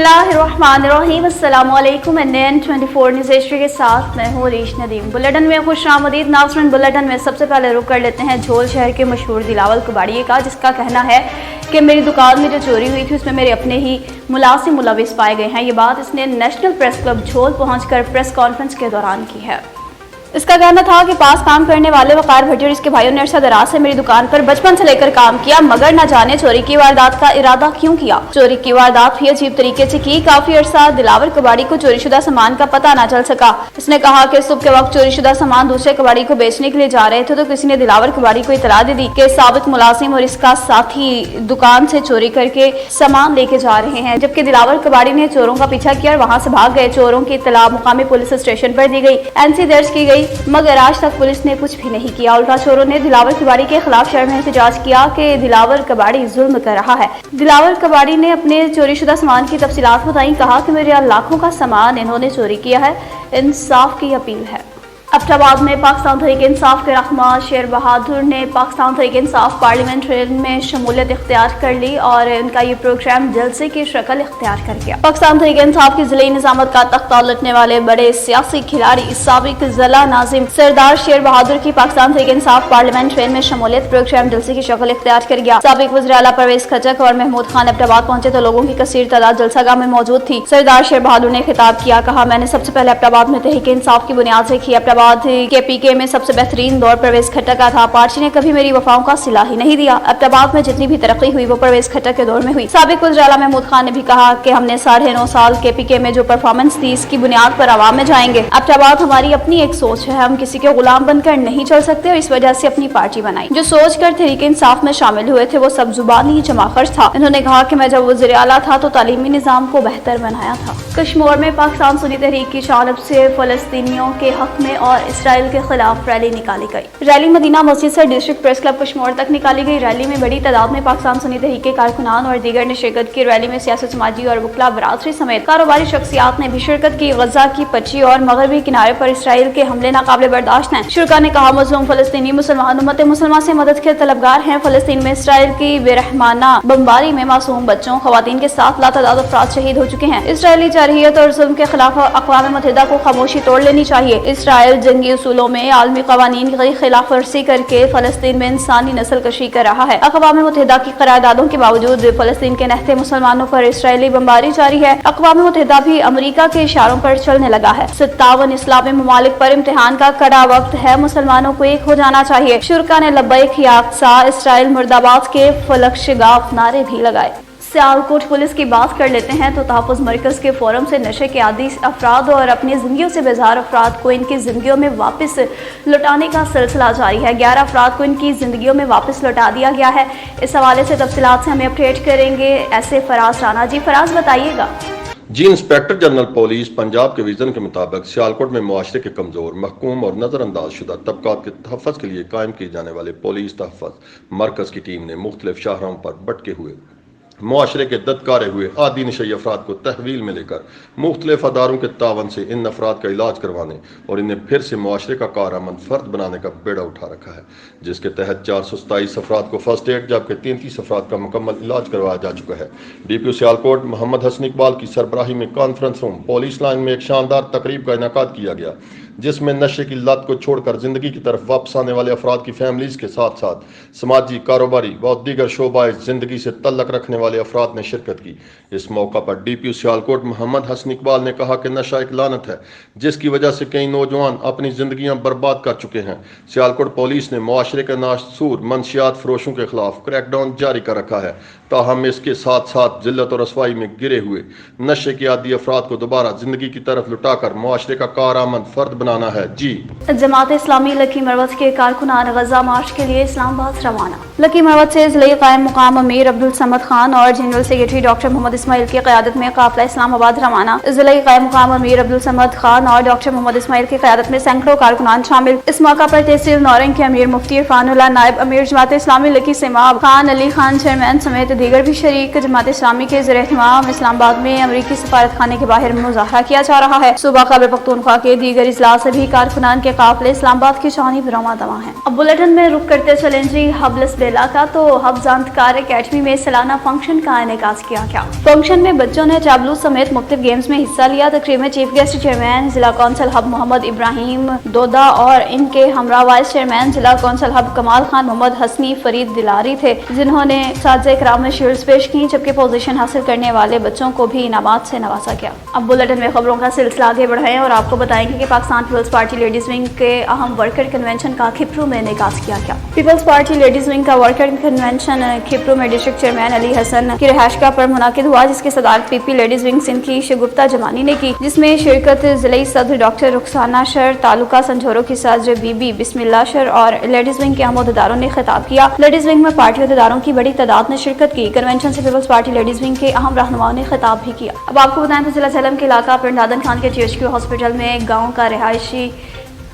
बिस्मिल्लाहिर्रहमानिर्रहीम। अस्सलामुअलैकुम। NN24 news Asia के साथ मैं हूँ रीश नदीम। बुलेटिन में खुशामदीद नाज़रीन। बुलेटिन में सबसे पहले रुख कर लेते हैं झोल शहर के मशहूर दिलावर कबाड़िए का, जिसका कहना है कि मेरी दुकान में जो चोरी हुई थी उसमें मेरे अपने ही मुलाजिम मुलविस पाए गए हैं। ये बात इसने नेशनल प्रेस क्लब झोल पहुंचकर प्रेस कॉन्फ्रेंस के दौरान की है। इसका कहना था कि पास काम करने वाले वकार भट्टी और इसके भाइयों ने अरसा दराज से मेरी दुकान पर बचपन से लेकर काम किया, मगर न जाने चोरी की वारदात का इरादा क्यों किया। चोरी की वारदात भी अजीब तरीके से की। काफी अरसा दिलावर कबाड़ी को चोरीशुदा सामान का पता न चल सका। इसने कहा कि सुबह के वक्त चोरीशुदा सामान दूसरे कबाड़ी को बेचने के लिए जा रहे थे तो किसी ने दिलावर कबाड़ी को इतला दे दी कि साबिक मुलाजिम और इसका साथी दुकान से चोरी करके सामान लेके जा रहे हैं। जबकि दिलावर कबाड़ी ने चोरों का पीछा किया और वहाँ से भाग गए। चोरों की इतला मुकामी पुलिस स्टेशन पर दी गई, NC दर्ज की गई, मगर आज तक पुलिस ने कुछ भी नहीं किया। उल्टा चोरों ने दिलावर कबाड़ी के खिलाफ शहर में एहतजाज किया कि दिलावर कबाड़ी जुल्म कर रहा है। दिलावर कबाड़ी ने अपने चोरीशुदा सामान की तफसीलात बताई। कहा कि मेरे लाखों का सामान इन्होंने चोरी किया है, इंसाफ की अपील है। अब्टाबाद में पाकिस्तान तहरीक इंसाफ के रहनुमा शेर बहादुर ने पाकिस्तान तहरीक इंसाफ पार्लियामेंट में शमूलियत इख्तियार कर ली और उनका ये प्रोग्राम जलसे की शक्ल इख्तियार कर गया। पाकिस्तान तहरीक इंसाफ की जिले निजामत का तख्ता उलटने वाले बड़े सियासी खिलाड़ी साबिक जिला नाजिम सरदार शेर बहादुर की पाकिस्तान तहरीक इंसाफ पार्लियामेंट में शमूलियत प्रोग्राम जलसे की शक्ल इख्तियार कर गया। साबिक वज़ीर आला परवेज खटक और महमूद खान अब्टाबाद पहुंचे तो लोगों की कसीर तादाद जलसागाह में मौजूद थी। सरदार शेर बहादुर ने खिताब किया। कहा, मैंने सबसे पहले अब्टाबाद में तहरीक इंसाफ की बुनियाद रखी। अब्टाबाद के PK में सबसे बेहतरीन दौर परवेज खटक का था। पार्टी ने कभी मेरी वफाओं का सिला ही नहीं दिया। अब्टाबाद में जितनी भी तरक्की हुई वो परवेज खटक के दौर में हुई। साबिक वज़ीर आला महमूद खान ने भी कहा कि हमने 9.5 साल के PK में जो परफॉर्मेंस दी इसकी बुनियाद पर आवाम में जाएंगे। अब्टाबाद हमारी अपनी एक सोच है, हम किसी के गुलाम बनकर नहीं चल सकते और इस वजह से अपनी पार्टी बनाई। जो सोच कर तहरीक इंसाफ में शामिल हुए थे वो सब जुबानी जमा खर्च था। इन्होंने कहा कि मैं जब वज़ीर आला था तो तालीमी निज़ाम को बेहतर बनाया था। कश्मीर में पाकिस्तान सुन्नी तहरीक की जानिब से फलस्तीनियों के हक में और इसराइल के खिलाफ रैली निकाली गई। रैली मदीना मस्जिद से डिस्ट्रिक्ट प्रेस क्लब कश्मीर तक निकाली गई। रैली में बड़ी तादाद में पाकिस्तान सुन्नी तहरीक के कारकुनान और दीगर ने शिरकत की। रैली में सियासी, समाजी और वकला बरादरी समेत कारोबारी शख्सियात ने भी शिरकत की। गजा की पच्ची और मगरबी किनारे पर इसराइल के हमले नाकाबिले बर्दाश्त हैं। शुरा ने कहा, मजलूम फलस्तीनी मुसलमान उम्मत मुसलमान से मदद के तलबगार हैं। फलस्तीन में इसराइल की बेरहमाना बमबारी में मासूम बच्चों, खवातीन के साथ लातादाद अफराद शहीद हो चुके हैं। इसराइली जारहियत और जुल्म के खिलाफ अक़वाम मुत्तहिदा को खामोशी तोड़ लेनी चाहिए। इसराइल जंगी उसूलों में आलमी क़वानीन की खिलाफ वर्जी करके फलस्तीन में इंसानी नस्ल कशी कर रहा है। अक़वाम मुत्तहिदा की करारदादों के बावजूद फलस्तीन के नहते मुसलमानों पर इसराइली बमबारी जारी है। अक़वाम मुत्तहिदा भी अमरीका के इशारों पर चलने लगा है। 57 इस्लामी ममालिक पर इम्तिहान का कड़ा वक्त है, मुसलमानों को एक हो जाना चाहिए। शुरा ने लब्बैक या अक़सा, इसराइल मुर्दाबाद के फलकशगाफ नारे भी लगाए। सियालकोट पुलिस की बात कर लेते हैं तो तहफ़्फ़ुज़ मरकज़ के फोरम से नशे के आदी अफराद और अपनी ज़िंदगियों से बेजार अफराद को इनकी ज़िंदगियों में वापस लौटाने का सिलसिला जारी है। 11 अफराद को इनकी ज़िंदगियों में वापस लौटा दिया गया है। इस हवाले से तफसीलात से हमें अपडेट करेंगे ऐसे फराज राना जी। फराज, बताइएगा जी। इंस्पेक्टर जनरल पुलिस पंजाब के विजन के मुताबिक सियालकोट में मुआशरे के कमज़ोर, महकूम और नज़रअंदाज शुदा तबकात के तहफ़्फ़ुज़ के लिए कायम किए जाने वाले पुलिस तहफ़्फ़ुज़ मरकज़ की टीम ने मुख्तलिफ शाहराहों पर भटके हुए मुआशरे के ददकारे हुए आदि नशई अफराद को तहवील में लेकर मुख्तलिफ अदारों के तावन से इन अफराद का इलाज करवाने और इन्हें फिर से मुआशरे का कारआमद फ़र्द बनाने का बेड़ा उठा रखा है, जिसके तहत 427 अफराद को फर्स्ट एड जबकि 33 अफराद का मुकम्मल इलाज करवाया जा चुका है। DPO सियालकोट मोहम्मद हसन इकबाल की सरबराही में कॉन्फ्रेंस रूम पुलिस लाइन में एक शानदार तकरीब का इनेकाद किया गया, जिसमें नशे की लत को छोड़कर जिंदगी की तरफ वापस आने वाले अफराद की फैमिलीज के साथ साथ समाजी, कारोबारी व दीगर शोबाए जिंदगी से तल्लक रखने वाले अफराद ने शिरकत की। इस मौका पर DPO सियालकोट मोहम्मद हसन इकबाल ने कहा कि नशा एक लानत है जिसकी वजह से कई नौजवान अपनी जिंदगियां बर्बाद कर चुके हैं। सियालकोट पुलिस ने मुआशरे के नासूर मनशियात फरोशों के खिलाफ क्रैकडाउन जारी कर रखा है, ताहम इसके साथ साथ जिल्लत और रसवाई में गिरे हुए नशे के आदी अफराद को दोबारा जिंदगी की तरफ लुटाकर मुआशरे का कारआमद फर्द बनाना है। जी। जमात इस्लामी लकी मरवत के कारकुनान गजा मार्च के लिए इस्लामाबाद रवाना। लकी मरवत से ज़िले कायम मुकाम अमीर अब्दुल समद खान और general secretary doctor Mohammad Ismail की क़यादत में काफिला इस्लामाबाद रवाना। ज़िले कायम मुकाम अमीर अब्दुल समद खान और डॉक्टर मोहम्मद इस्माइल की क़यादत में सैकड़ों कारकुनान शामिल। इस मौका पर तहसील नौरंग के अमीर मुफ्ती इरफानुल्लाह, नायब अमीर जमात इस्लामी लकी सेमाब खान अली खान चेयरमैन समेत तो दीगर भी शरीक जमात इस्लामी के ज़ेर-ए-एहतमाम इस्लामाबाद में अमरीकी सफारत खाने के बाहर मुज़ाहरा किया जा रहा है। सूबा खैबर पख्तूनख्वा के दीगर इजलास से भी कारकुनान के काफिले इस्लामाबाद की जानिब रवां दवा हैं। अब बुलेटिन में रुक करते चलें जी हबलस बेला का, तो हब जानकार अकेडमी में सालाना फंक्शन का इनेकास किया गया। फंक्शन में बच्चों ने टैबलू समेत मुख्तलिफ गेम्स में हिस्सा लिया। तकरीब में चीफ गेस्ट चेयरमैन जिला कौंसल हब मोहम्मद इब्राहिम दोदा और इनके हमरा वाइस चेयरमैन जिला कौंसल हब कमाल खान मोहम्मद हसनी फरीद दिलारी थे, जिन्होंने साज़े कराम में शील्ड्स पेश की, जबकि पोजीशन हासिल करने वाले बच्चों को भी इनामात से नवाजा गया। अब बुलेटिन में खबरों का सिलसिला आगे बढ़ाएं और आपको बताएंगे कि पाकिस्तान पीपल्स पार्टी लेडीज विंग के अहम वर्कर कन्वेंशन का खिप्रू में इनेकास किया गया। पीपल्स पार्टी लेडीज विंग का वर्कर कन्वेंशन खिप्रू में डिस्ट्रिक्ट चेयरमैन अली हसन की रिहायशगाह पर मुनाकिद हुआ, जिसकी सदारत पीपी लेडीज विंग सिंध की शगुफ्ता जमानी ने की, जिसमें शिरकत जिले सदर डॉक्टर रुखसाना शर, तालुका संझोरों की सदर बीबी बिस्मिल्लाह शर और लेडीज विंग के अहम अहदेदारों ने खिताब किया। लेडीज विंग में पार्टी अहदेदारों की बड़ी तादाद ने शिरकत की। कन्वेंशन से पीपल्स पार्टी लेडीज विंग के अहम रहनुमाओं ने खिताब भी किया। अब आपको बताएं तो जिला झेलम के इलाका पिंडादन खान के THQ हॉस्पिटल में एक गाँव का रिहायशी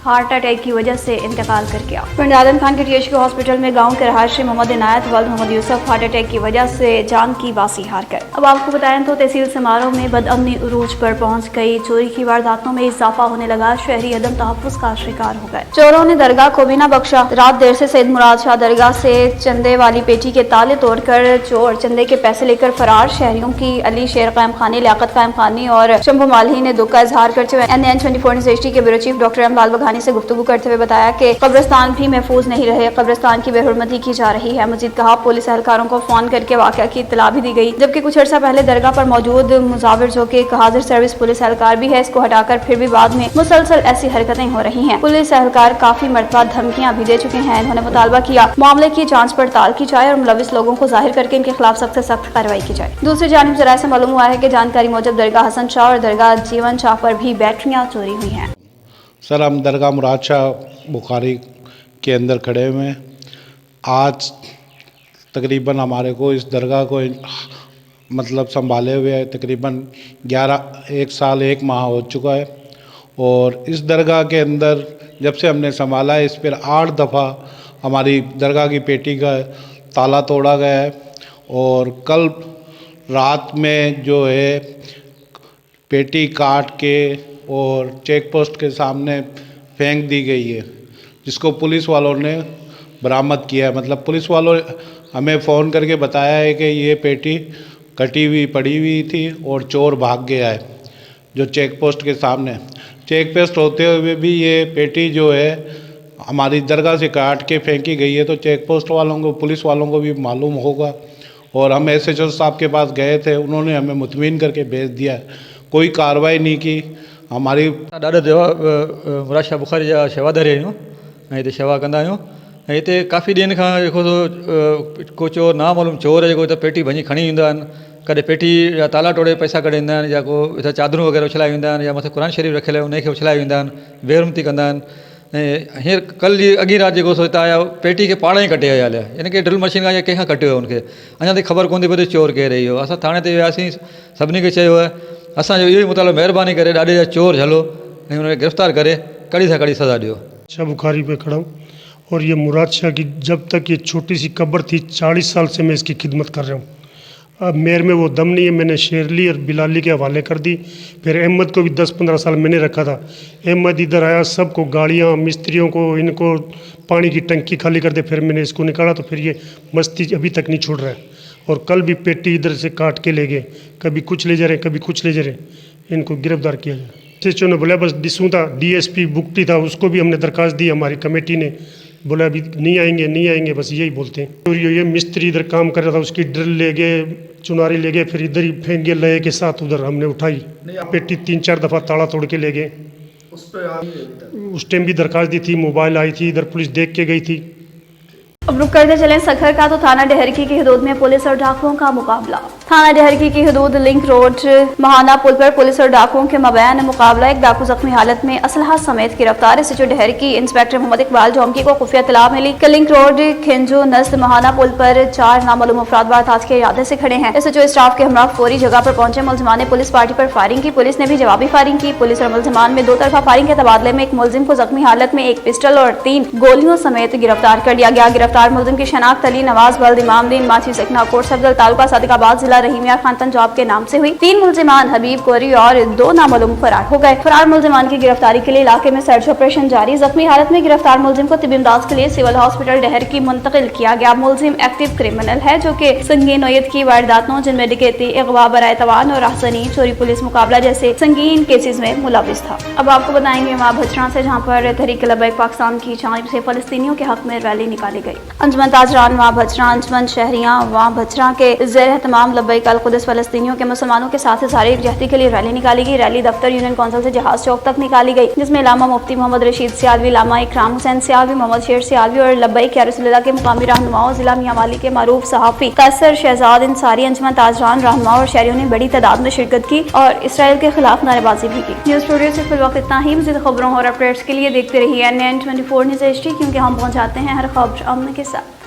हार्ट अटैक की वजह से इंतकाल कर गया। पिंडादन खान के THQ हॉस्पिटल में गांव के रहायशी मोहम्मद इनायत वल्द मोहम्मद यूसुफ हार्ट अटैक की वजह से जान की बासी हार गए। अब आपको बताएं तो तहसील समारोह में बदअमनी उरूज पर पहुंच गई। चोरी की वारदातों में इजाफा होने लगा, शहरी अदम तहफ्फुज का शिकार हो गए। चोरों ने दरगाह को भी न बख्शा। रात देर से सैयद मुराद शाह दरगाह से चंदे वाली पेटी के ताले तोड़कर चोर चंदे के पैसे लेकर फरार। शहरियों की अली शेर कायम खानी, लियाकत कायम खानी और शंभू मालही ने दुख का इजहार करते हुए NN 24 न्यूज़ HD के ब्यूरो चीफ डॉक्टर अमलाल बघानी से गुफ्तगू करते हुए बताया कि कब्रिस्तान भी महफूज नहीं रहे, कब्रिस्तान की बेहुरमती की जा रही है। मजीद कहा पुलिस एहलकारों को फोन करके वाकया की इत्तला भी दी गई, जबकि कुछ अर्सा पहले दरगाह पर मौजूद मुजाविर जो कि हाजिर सर्विस पुलिस एहलकार भी है, इसको हटाकर फिर भी बाद में मुसलसल ऐसी हरकतें हो रही हैं। पुलिस एहलकार काफी मरतबा धमकियां भी दे चुके हैं। इन्होंने मुतालबा किया मामले की जांच पड़ताल की जाए और मुलविस लोगों को जाहिर करके इनके खिलाफ सख्त से सख्त कार्रवाई की जाए। दूसरी जानिब जराये से मालूम हुआ है कि जानकारी मुजब दरगाह हसन शाह और दरगाह जीवन शाह पर भी बैटरियां चोरी हुई हैं। सर, हम दरगाह मुराद शाह बुखारी के अंदर खड़े हुए हैं। आज तकरीबन हमारे को इस दरगाह को मतलब संभाले हुए तकरीबन 1 साल 1 माह हो चुका है और इस दरगाह के अंदर जब से हमने संभाला है, इस पर 8 दफ़ा हमारी दरगाह की पेटी का ताला तोड़ा गया है और कल रात में जो है पेटी काट के और चेक पोस्ट के सामने फेंक दी गई है, जिसको पुलिस वालों ने बरामद किया है। मतलब पुलिस वालों हमें फ़ोन करके बताया है कि ये पेटी कटी हुई पड़ी हुई थी और चोर भाग गया है। जो चेक पोस्ट के सामने चेक पोस्ट होते हुए भी ये पेटी जो है हमारी दरगाह से काट के फेंकी गई है, तो चेक पोस्ट वालों को पुलिस वालों को भी मालूम होगा। और हम SHO साहब के पास गए थे, उन्होंने हमें मुतमिन करके भेज दिया है, कोई कार्रवाई नहीं की। हमारी ॾाढा देवा मुराद शाह बुखारी जा शेवादारी आहियूं ऐं हिते शेवा कंदा आहियूं। ऐं हिते काफ़ी ॾींहंनि खां जेको को चोर नामालूम चोर जेको हिते पेटी भञी खणी ईंदा आहिनि, कॾहिं पेटी या ताला तोड़े पैसा कढी ईंदा आहिनि, या को हिते चादरूं वग़ैरह उछलाए वेंदा आहिनि, या मथे क़ुर शरीफ़ रखियल आहे उनखे उछलाए वेंदा आहिनि, बेरुमती कंदा आहिनि। ऐं हींअर कल जी अॻी राति जेको सो हिते आया पेटी खे पाण ई कटे विया हलिया, यानी कि ड्रिल मशीन खां या कंहिंखां कटियो हुनखे, अञा ताईं ख़बर कोन थी पई चोर केरु आहे इहो। असां थाणे ते वियासीं, सभिनी खे चयो आहे असांजो इहो ई मुतालो महिरबानी करे ॾाढे जा चोर झलो ऐं हुनखे गिरफ़्तार करे कड़ी सां कड़ी सज़ा ॾियो। शाह बुखारी पे खड़ा हूँ और ये मुराद शाह की जब तक ये छोटी सी कब्र थी 40 साल से मैं इसकी खिदमत कर रहा हूँ। अब मेरे में वो दम नहीं है, मैंने शेरली और बिलाली के हवाले कर दी। फिर अहमद को भी 10-15 साल मैंने रखा था। अहमद इधर आया, सबको गाड़ियाँ मिस्त्रियों को इनको पानी की टंकी खाली कर दे, फिर मैंने इसको निकाला, तो फिर ये मस्ती अभी तक नहीं छोड़ रहा है। और कल भी पेटी इधर से काट के ले गए, कभी कुछ ले जा रहे कभी कुछ ले जा रहे, इनको गिरफ्तार किया जाए। SHO ने बोला बस डिसूँ था, DSP बुकटी था, उसको भी हमने दरखास्त दी, हमारी कमेटी ने बोला अभी नहीं आएंगे, बस यही बोलते हैं। और ये मिस्त्री इधर काम कर रहा था, उसकी ड्रिल ले गए, चुनारी ले गए, फिर इधर ही फेंक गए लये के साथ, उधर हमने उठाई पेटी 3-4 दफ़ा ताला तोड़ के ले गए। उस टाइम भी दरखास्त दी थी, मोबाइल आई थी, इधर पुलिस देख के गई थी। अब रुक करते चलें सखर का, तो थाना डेहरकी की हदूद में पुलिस और डाकुओं का मुकाबला। थाना डहरकी की हदूद लिंक रोड महाना पुल पर पुलिस और डाकुओं के मबैन मुकाबला, एक डाकू जख्मी हालत में असलहा समेत गिरफ्तार। एसएचओ डहरकी इंस्पेक्टर मोहम्मद इकबाल जौमकी को खुफिया इत्तला मिली कि लिंक रोड खिंजो नस्ल महाना पुल पर 4 नामालूम अफराद वारदात के इरादे से खड़े हैं। एसएचओ स्टाफ के हमरा फौरी जगह पर पहुंचे। मुलजिमान ने पुलिस पार्टी पर फायरिंग की। पुलिस ने भी जवाबी फायरिंग की। पुलिस और मुलजिमान में 2 तरफा फायरिंग के तबादले में एक मुलजिम को जख्मी हालत में एक पिस्टल और 3 गोलियों समेत गिरफ्तार कर लिया गया। गिरफ्तार मुलजिम की शनाख्त अली नवाज बल्द इमामदीन माछी सकना कोट सफदर तालुका सादिकाबाद जिला रहीमिया खान पंजाब के नाम से हुई। 3 मुलजिमान हबीब कोरी और 2 नामालूम फरार हो गए। फरार मुलजिमान की गिरफ्तारी के लिए इलाके में सर्च ऑपरेशन जारी। जख्मी हालत में गिरफ्तार मुलजिम को तिब्बी इमदाद के लिए सिविल हॉस्पिटल डहरकी मुंतकिल किया गया। मुलजिम एक्टिव क्रिमिनल है जो कि संगीन नोयत की वारदातों जिनमें डकैती, अगवा, बराए तवान और राहज़नी, चोरी, पुलिस मुकाबला जैसे संगीन केसेस में मुलविस था। अब आपको बताएंगे वहाँ भचरा से, जहाँ पर तहरीक लब्बैक पाकिस्तान की जानिब से फलस्तीनियों के हक में रैली निकाली गई। अंजुमन ताजरान वहाँ भचरा, अंजुमन शहरियाँ वहाँ भचरा के ज़ेर तमाम लब्बैक अल कुद्स फलस्तीनियों के मुसलमानों के साथ सारी यकजहती के लिए रैली निकाली गई। रैली दफ्तर यूनियन कौंसिल से जहाज चौक तक निकाली गई, जिसमें लामा मुफ्ती मोहम्मद रशीद सियालवी, लामा इकराम हुसैन सियालवी, मोहम्मद शेर सियालवी और लब्बैक या रसूलुल्लाह के मुकामी रहनुमाओं, जिला मियांवाली के मारूफ सहाफ़ी कैसर शहजाद इंसारी, अंजुमन ताजरान रहनुमा और शहरियों ने बड़ी तादाद में शिरकत की और इसराइल के खिलाफ नारेबाजी भी की। न्यूज़ स्टूडियो से फिलहाल इतना ही। मज़ीद खबरों और अपडेट्स के लिए देखते रहिए NN24 न्यूज़ HD, क्योंकि हम पहुँचाते हैं हर खबर अमन के साथ।